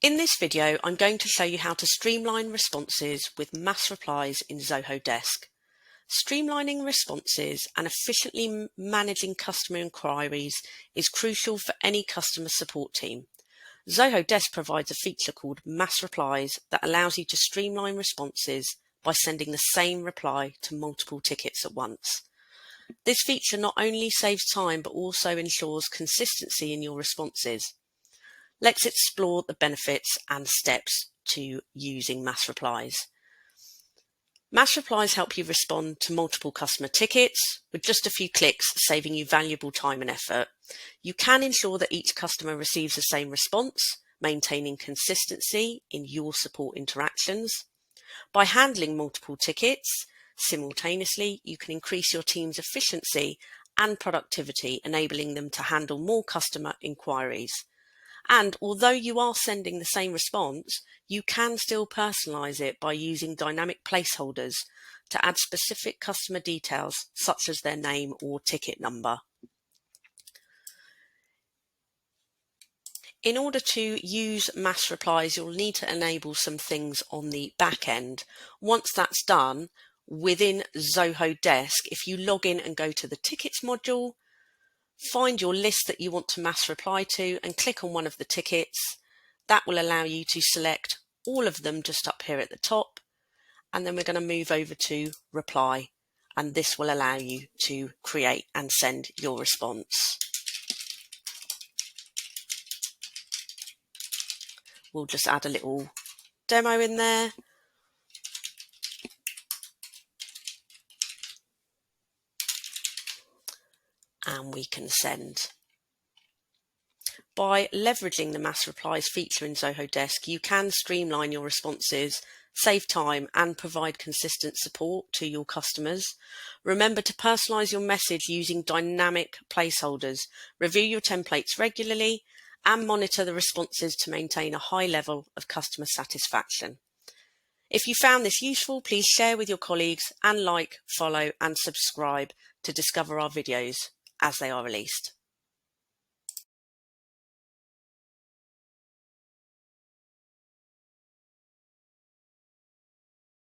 In this video, I'm going to show you how to streamline responses with Mass Replies in Zoho Desk. Streamlining responses and efficiently managing customer inquiries is crucial for any customer support team. Zoho Desk provides a feature called Mass Replies that allows you to streamline responses by sending the same reply to multiple tickets at once. This feature not only saves time but also ensures consistency in your responses. Let's explore the benefits and steps to using Mass Replies. Mass Replies help you respond to multiple customer tickets with just a few clicks, saving you valuable time and effort. You can ensure that each customer receives the same response, maintaining consistency in your support interactions. By handling multiple tickets simultaneously, you can increase your team's efficiency and productivity, enabling them to handle more customer inquiries. And although you are sending the same response, you can still personalize it by using dynamic placeholders to add specific customer details such as their name or ticket number. In order to use Mass Replies, you'll need to enable some things on the back end. Once that's done, within Zoho Desk, if you log in and go to the Tickets module, find your list that you want to mass reply to and click on one of the tickets. That will allow you to select all of them just up here at the top. And then we're going to move over to reply. And this will allow you to create and send your response. We'll just add a little demo in there. And we can send. By leveraging the Mass Replies feature in Zoho Desk, you can streamline your responses, save time, and provide consistent support to your customers. Remember to personalize your message using dynamic placeholders, review your templates regularly, and monitor the responses to maintain a high level of customer satisfaction. If you found this useful, please share with your colleagues and like, follow, and subscribe to discover our videos as they are released.